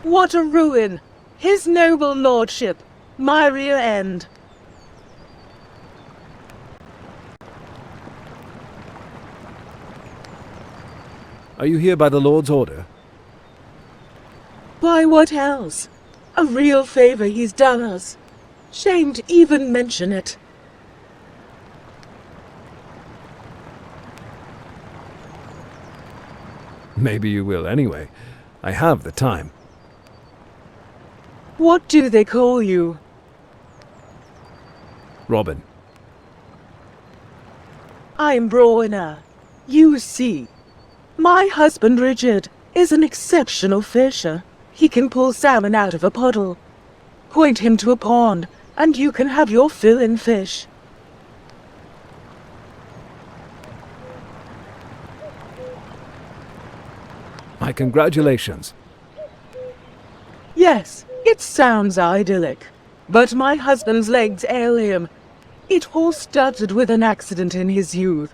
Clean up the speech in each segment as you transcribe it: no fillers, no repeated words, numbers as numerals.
What a ruin! His noble lordship, my rear end. Are you here by the Lord's order? By what else? A real favor he's done us. Shame to even mention it. Maybe you will anyway. I have the time. What do they call you? Robin. I'm Brawner. You see, my husband Richard is an exceptional fisher. He can pull salmon out of a puddle. Point him to a pond, and you can have your fill in fish. My congratulations. Yes, it sounds idyllic, but my husband's legs ail him. It all started with an accident in his youth.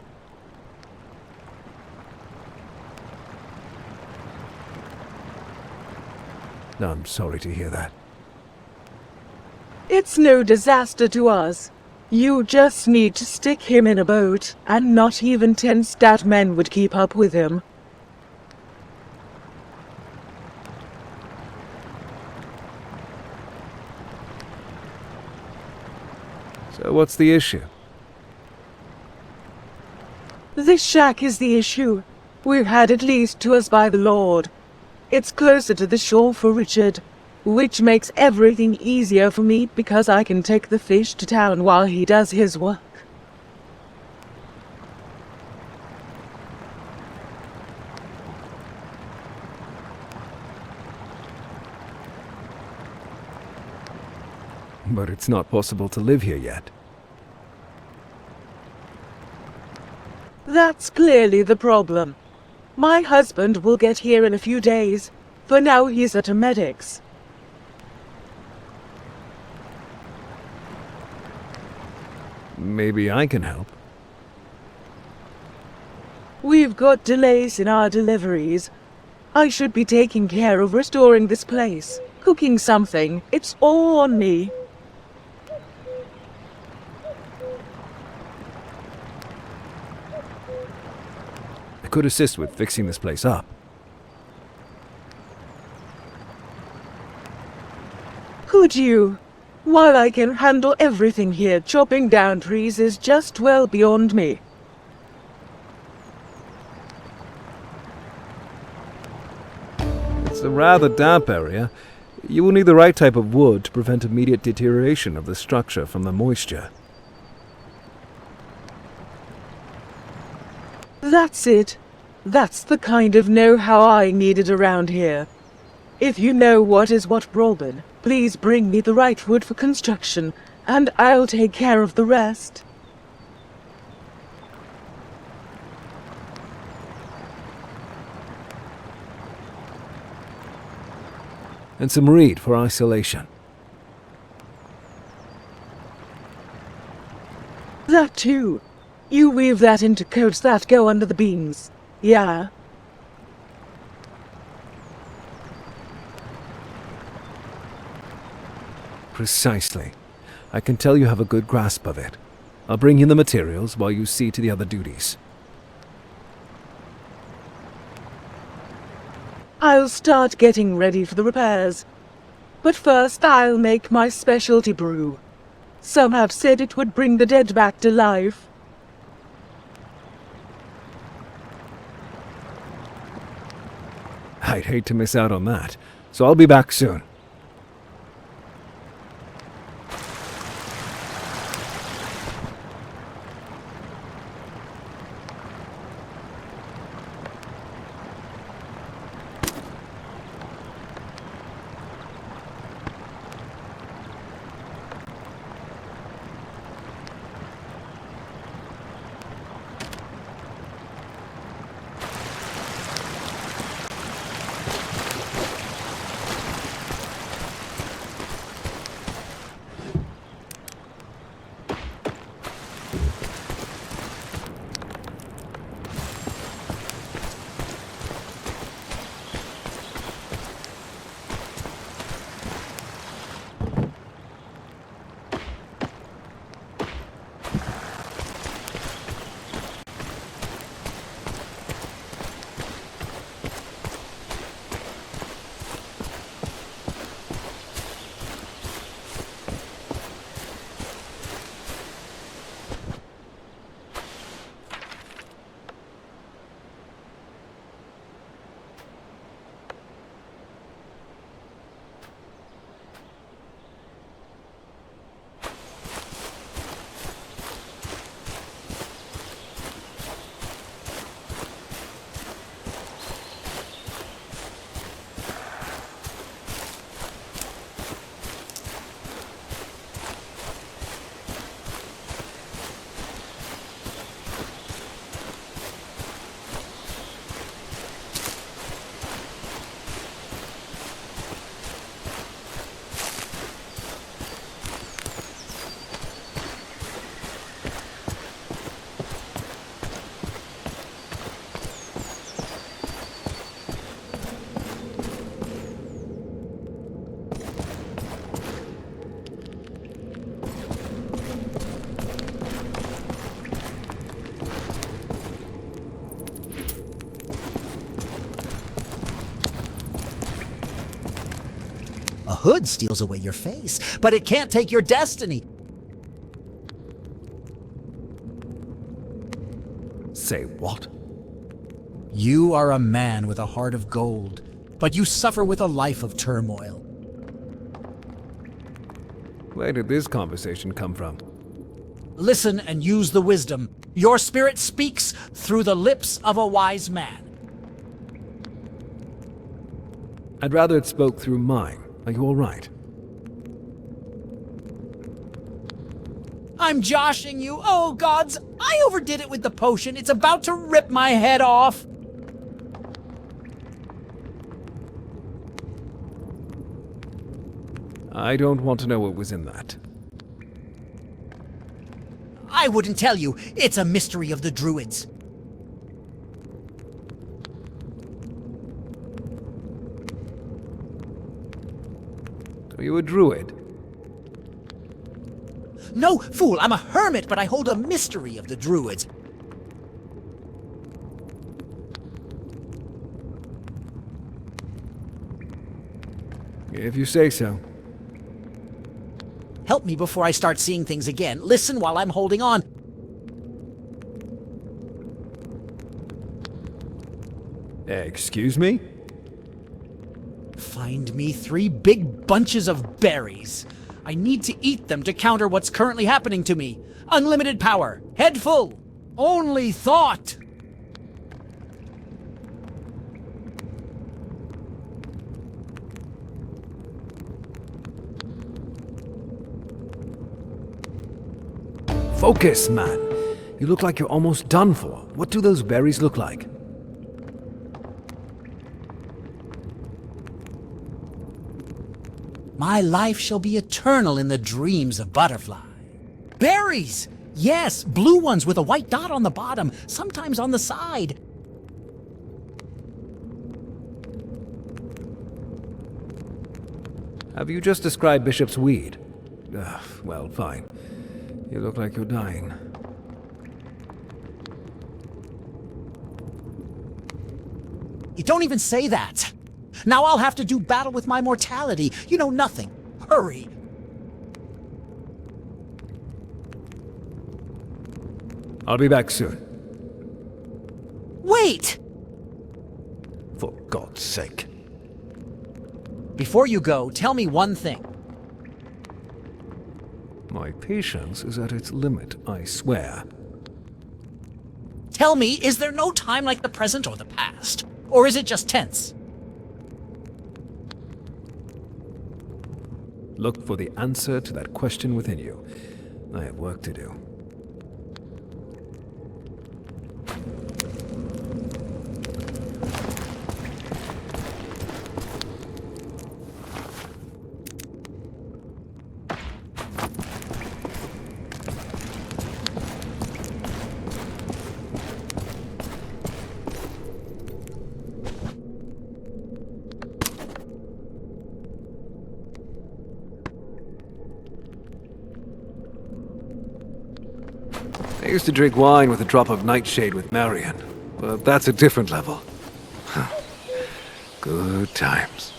I'm sorry to hear that. It's no disaster to us. You just need to stick him in a boat, and not even 10 stout men would keep up with him. So what's the issue? This shack is the issue. We've had it leased to us by the Lord. It's closer to the shore for Richard, which makes everything easier for me because I can take the fish to town while he does his work. But it's not possible to live here yet. That's clearly the problem. My husband will get here in a few days. For now he's at a medic's. Maybe I can help. We've got delays in our deliveries. I should be taking care of restoring this place, cooking something. It's all on me. I could assist with fixing this place up. Could you? While I can handle everything here, chopping down trees is just well beyond me. It's a rather damp area. You will need the right type of wood to prevent immediate deterioration of the structure from the moisture. That's it. That's the kind of know-how I needed around here. If you know what is what, Robin, please bring me the right wood for construction, and I'll take care of the rest. And some reed for isolation. That too. You weave that into coats that go under the beams. Yeah. Precisely. I can tell you have a good grasp of it. I'll bring you the materials while you see to the other duties. I'll start getting ready for the repairs. But first I'll make my specialty brew. Some have said it would bring the dead back to life. I'd hate to miss out on that, so I'll be back soon. hood steals away your face, but it can't take your destiny. Say what? You are a man with a heart of gold, but you suffer with a life of turmoil. Where did this conversation come from? Listen and use the wisdom. Your spirit speaks through the lips of a wise man. I'd rather it spoke through mine. Are you all right? I'm joshing you. Oh, gods, I overdid it with the potion. It's about to rip my head off. I don't want to know what was in that. I wouldn't tell you. It's a mystery of the Druids. Are you a druid? No, fool, I'm a hermit, but I hold a mystery of the Druids. If you say so. Help me before I start seeing things again. Listen while I'm holding on. Excuse me? Find me 3 big bunches of berries. I need to eat them to counter what's currently happening to me. Unlimited power. Head full. Only thought. Focus, man. You look like you're almost done for. What do those berries look like? My life shall be eternal in the dreams of butterfly. Berries! Yes, blue ones with a white dot on the bottom, sometimes on the side. Have you just described Bishop's weed? Well, fine. You look like you're dying. You don't even say that. Now I'll have to do battle with my mortality. You know nothing. Hurry. I'll be back soon. Wait! For God's sake. Before you go, tell me one thing. My patience is at its limit, I swear. Tell me, is there no time like the present or the past? Or is it just tense? Look for the answer to that question within you. I have work to do. I used to drink wine with a drop of nightshade with Marion, but that's a different level. Good times.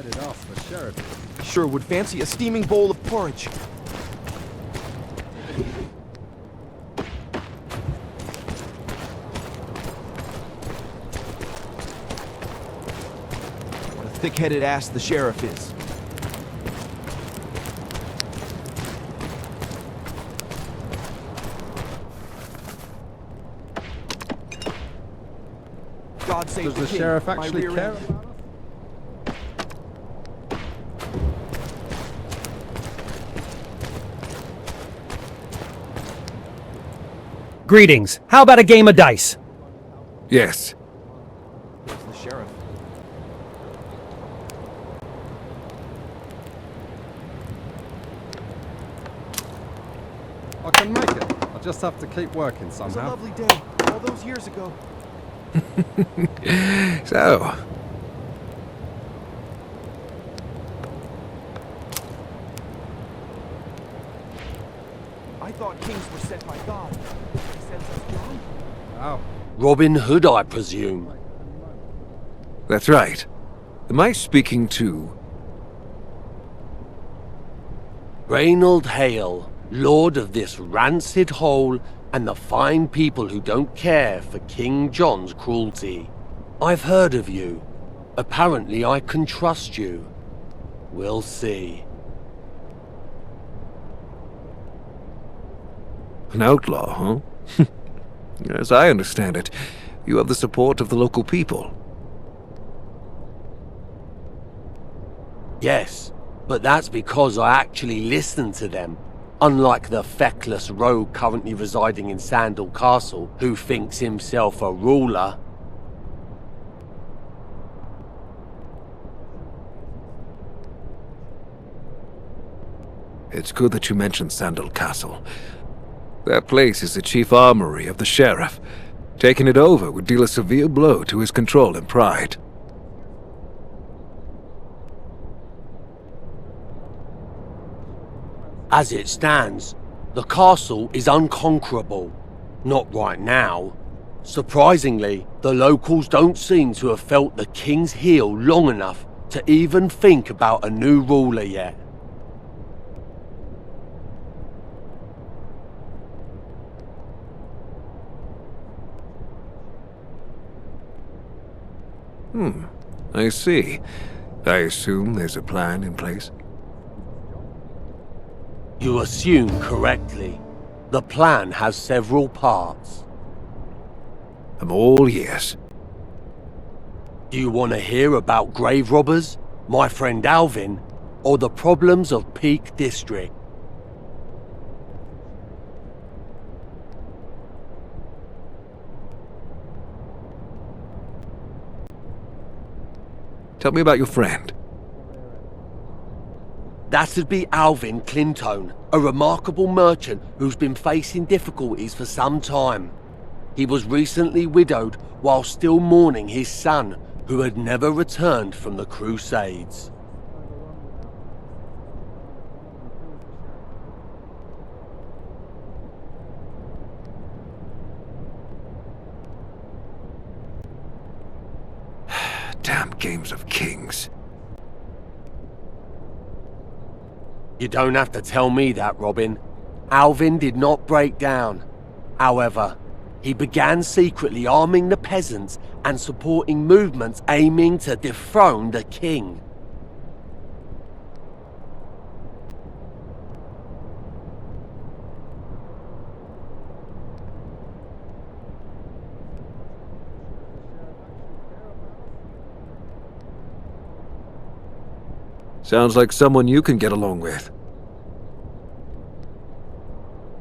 thick-headed ass the sheriff is. Sure would fancy a steaming bowl of porridge. What a thick-headed ass the sheriff is. God save Does the the king, sheriff my actually rear care end. about us? Greetings. How about a game of dice? Yes. It's the sheriff. I can make it. I just have to keep working It was a somehow. lovely day, all those years ago. So, I thought kings were sent by God. He sends us down. Wow. Robin Hood, I presume. that's right. Am I speaking to... Reynold Hale, lord of this rancid hole and the fine people who don't care for King John's cruelty. I've heard of you. Apparently I can trust you. We'll see. An outlaw, huh? As I understand it, you have the support of the local people. Yes, but that's because I actually listen to them. Unlike the feckless rogue currently residing in Sandal Castle, who thinks himself a ruler. It's good that you mentioned Sandal Castle. That place is the chief armory of the sheriff. Taking it over would deal a severe blow to his control and pride. As it stands, the castle is unconquerable. Not right now. Surprisingly, the locals don't seem to have felt the king's heel long enough to even think about a new ruler yet. I see. I assume there's a plan in place. You assume correctly. The plan has several parts. I'm all ears. Do you want to hear about grave robbers, my friend Alvin, or the problems of Peak District? Tell me about your friend. That'd be Alvin Clintone, a remarkable merchant who's been facing difficulties for some time. He was recently widowed while still mourning his son, who had never returned from the Crusades. Damn games of kings. You don't have to tell me that, Robin. Alvin did not break down. However, he began secretly arming the peasants and supporting movements aiming to dethrone the king. Sounds like someone you can get along with.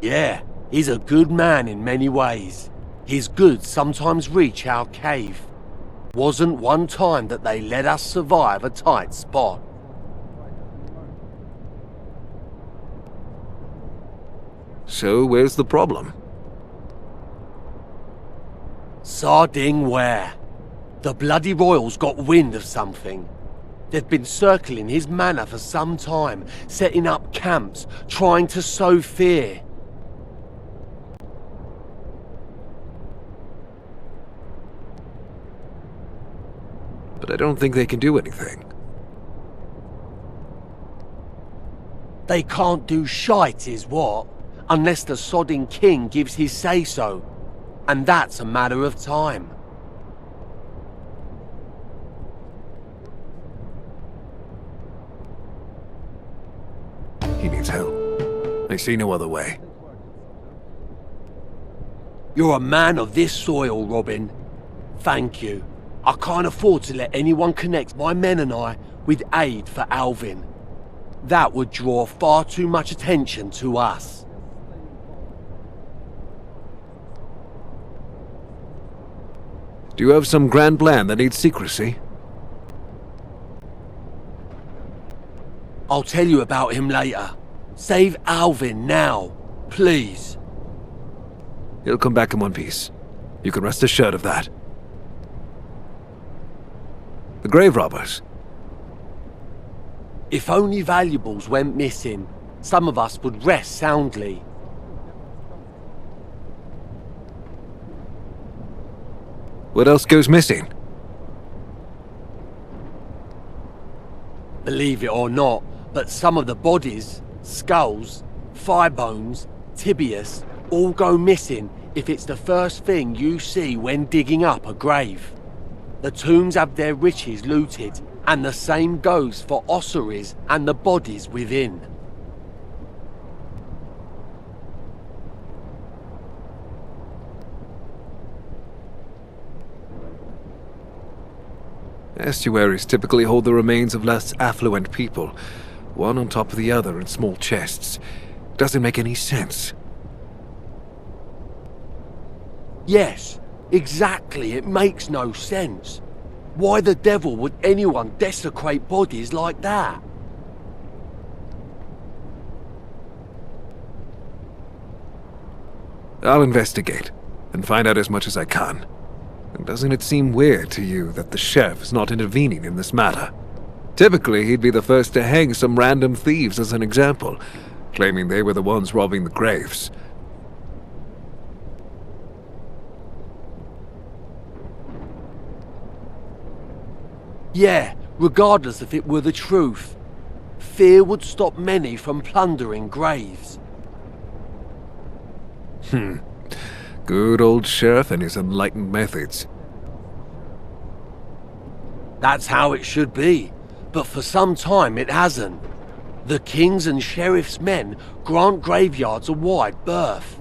Yeah, he's a good man in many ways. His goods sometimes reach our cave. Wasn't one time that they let us survive a tight spot. So where's the problem? Sarding where? The bloody royals got wind of something. They've been circling his manor for some time, setting up camps, trying to sow fear. But I don't think they can do anything. They can't do shite is what, unless the sodding king gives his say-so. And that's a matter of time. He needs help. I see no other way. You're a man of this soil, Robin. Thank you. I can't afford to let anyone connect my men and I with aid for Alvin. That would draw far too much attention to us. Do you have some grand plan that needs secrecy? I'll tell you about him later. Save Alvin now, please. He'll come back in one piece. You can rest assured of that. The grave robbers. If only valuables went missing, some of us would rest soundly. What else goes missing? Believe it or not, but some of the bodies, skulls, thigh bones, tibias, all go missing if it's the first thing you see when digging up a grave. The tombs have their riches looted, and the same goes for ossuaries and the bodies within. Estuaries typically hold the remains of less affluent people, one on top of the other in small chests. Doesn't make any sense. Yes, exactly, it makes no sense. Why the devil would anyone desecrate bodies like that? I'll investigate, and find out as much as I can. And doesn't it seem weird to you that the sheriff is not intervening in this matter? Typically, he'd be the first to hang some random thieves as an example, claiming they were the ones robbing the graves. Yeah, regardless if it were the truth. Fear would stop many from plundering graves. Good old sheriff and his enlightened methods. That's how it should be, but for some time it hasn't. The king's and sheriff's men grant graveyards a wide berth.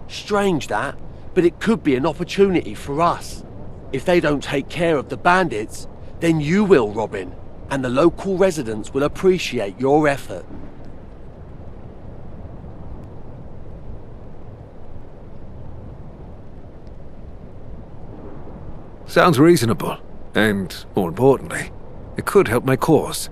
Strange that, but it could be an opportunity for us. If they don't take care of the bandits, then you will, Robin, and the local residents will appreciate your effort. Sounds reasonable, and, more importantly, it could help my cause.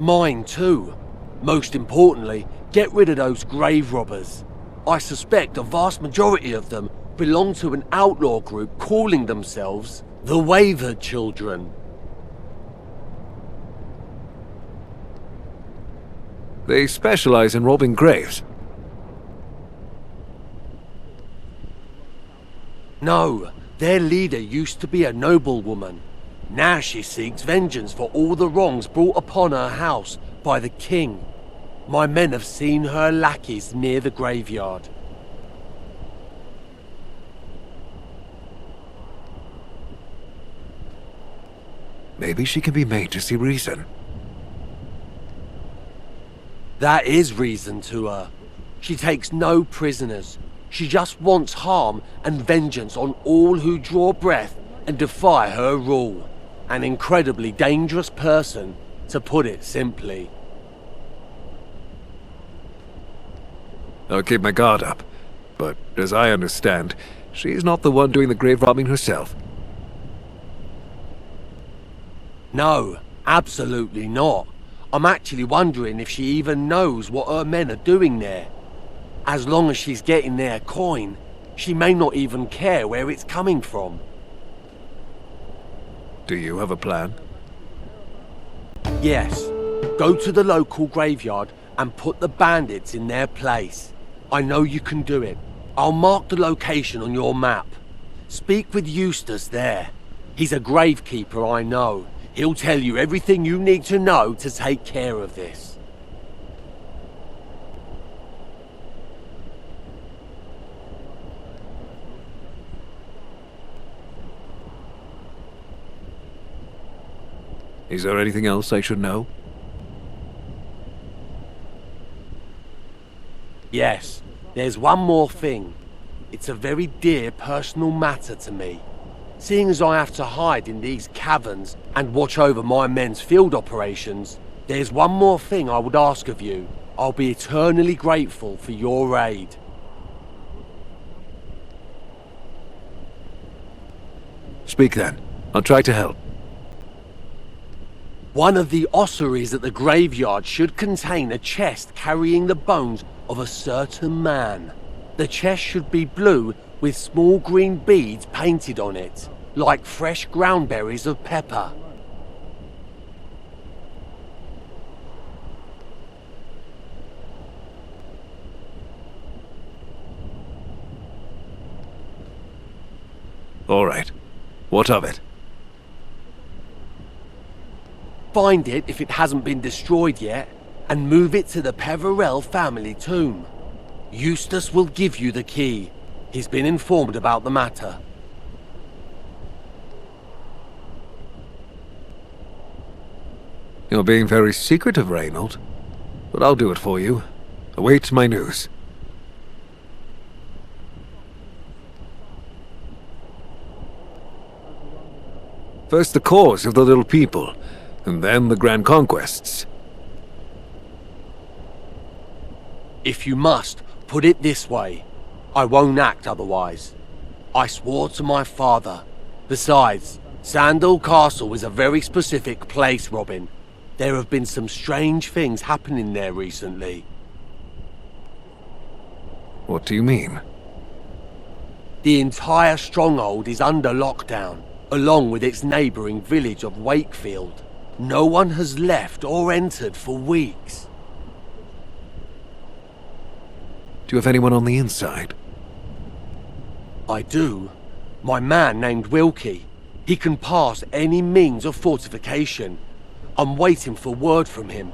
Mine too. Most importantly, get rid of those grave robbers. I suspect a vast majority of them belong to an outlaw group calling themselves the Wavered Children. They specialize in robbing graves. No, their leader used to be a noblewoman. Now she seeks vengeance for all the wrongs brought upon her house by the king. My men have seen her lackeys near the graveyard. Maybe she can be made to see reason. That is reason to her. She takes no prisoners. She just wants harm and vengeance on all who draw breath and defy her rule. An incredibly dangerous person, to put it simply. I'll keep my guard up, but as I understand, she's not the one doing the grave robbing herself. No, absolutely not. I'm actually wondering if she even knows what her men are doing there. As long as she's getting their coin, she may not even care where it's coming from. Do you have a plan? Yes. Go to the local graveyard and put the bandits in their place. I know you can do it. I'll mark the location on your map. Speak with Eustace there. He's a gravekeeper I know. He'll tell you everything you need to know to take care of this. Is there anything else I should know? Yes, there's one more thing. It's a very dear personal matter to me. Seeing as I have to hide in these caverns and watch over my men's field operations, there's one more thing I would ask of you. I'll be eternally grateful for your aid. Speak then. I'll try to help. One of the ossuaries at the graveyard should contain a chest carrying the bones of a certain man. The chest should be blue with small green beads painted on it, like fresh ground berries of pepper. All right. What of it? Find it if it hasn't been destroyed yet, and move it to the Peverell family tomb. Eustace will give you the key. He's been informed about the matter. You're being very secretive, Reynold. But I'll do it for you. Await my news. First the cause of the little people, and then the grand conquests. If you must, put it this way. I won't act otherwise. I swore to my father. Besides, Sandal Castle is a very specific place, Robin. There have been some strange things happening there recently. What do you mean? The entire stronghold is under lockdown, along with its neighbouring village of Wakefield. No one has left or entered for weeks. Do you have anyone on the inside? I do. My man named Wilkie. He can pass any means of fortification. I'm waiting for word from him.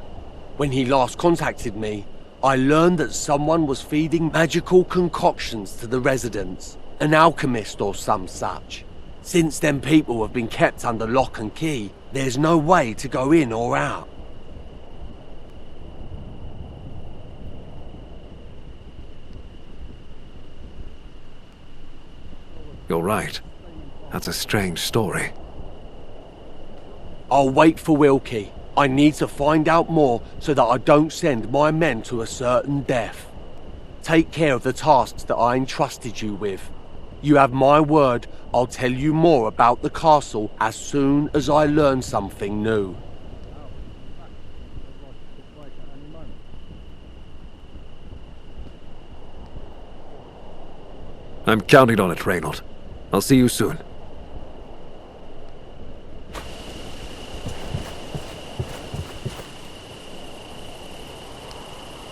When he last contacted me, I learned that someone was feeding magical concoctions to the residents, an alchemist or some such. Since them people have been kept under lock and key, there's no way to go in or out. You're right. That's a strange story. I'll wait for Wilkie. I need to find out more so that I don't send my men to a certain death. Take care of the tasks that I entrusted you with. You have my word, I'll tell you more about the castle as soon as I learn something new. I'm counting on it, Reynold. I'll see you soon.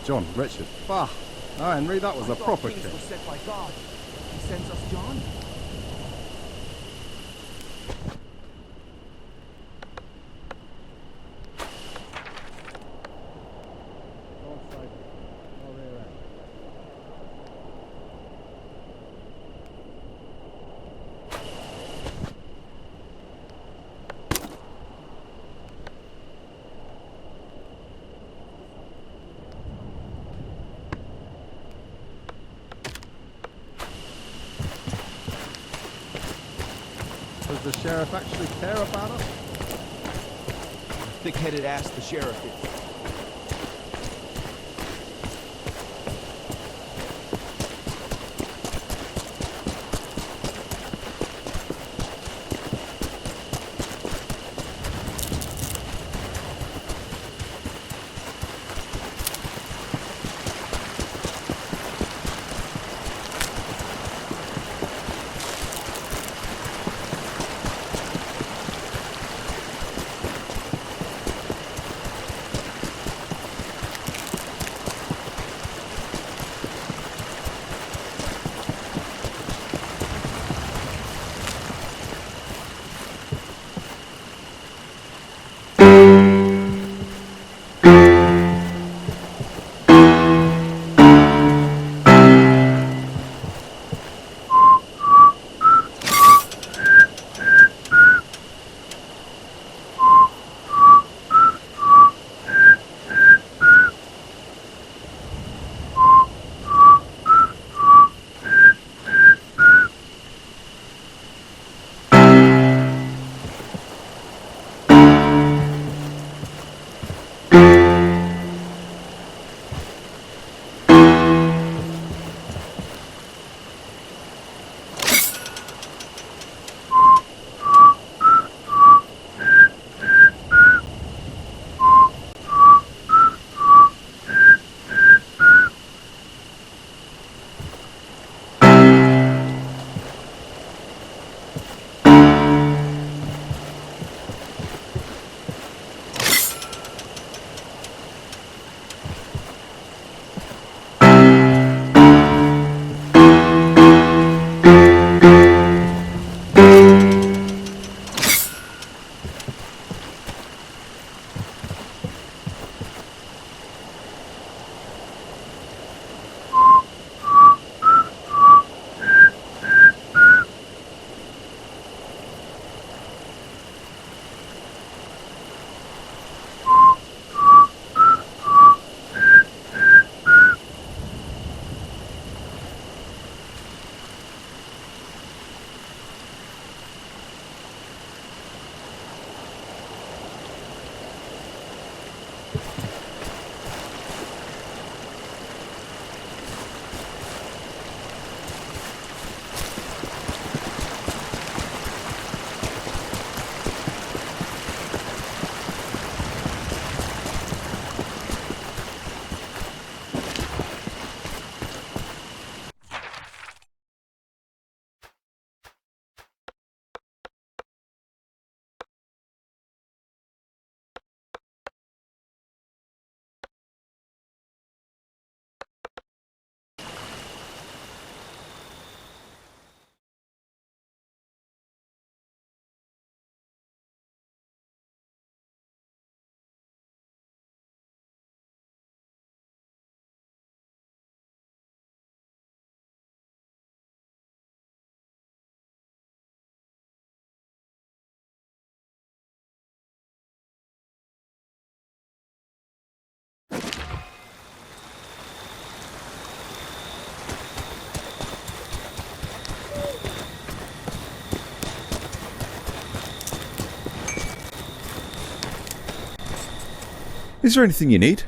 John, Richard. Bah! No, Henry, that was a proper Kings king. were sent by God. He sends us John? Does the sheriff actually care about us? Thick-headed ass the sheriff is. Is there anything you need?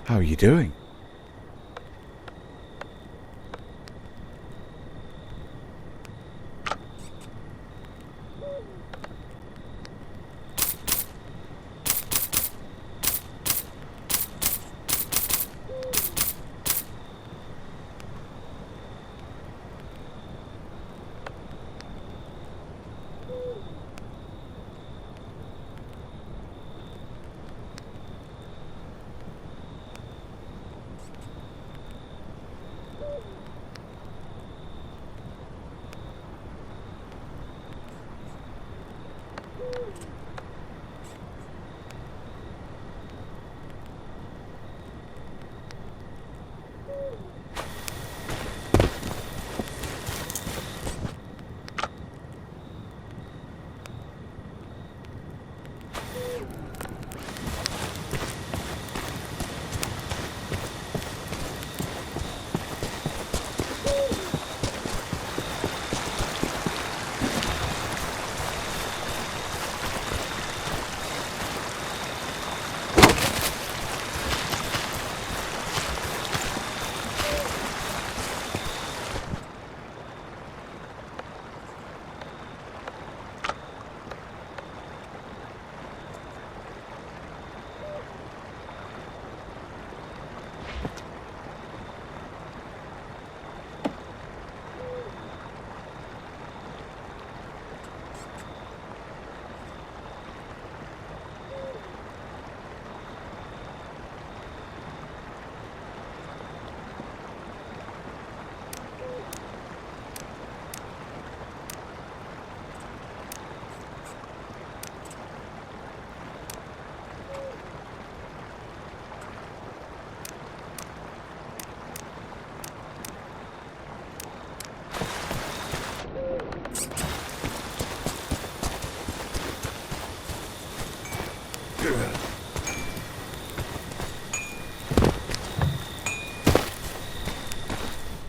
How are you doing?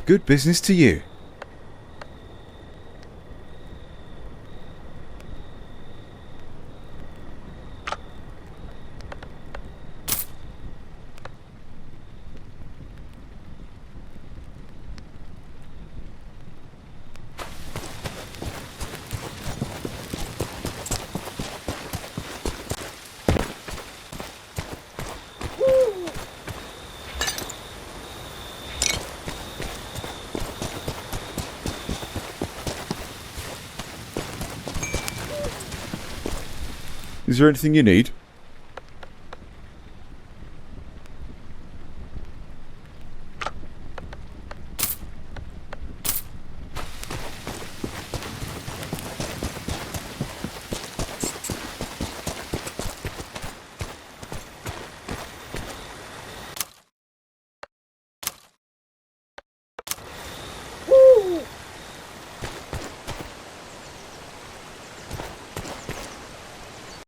Good business to you. Is there anything you need?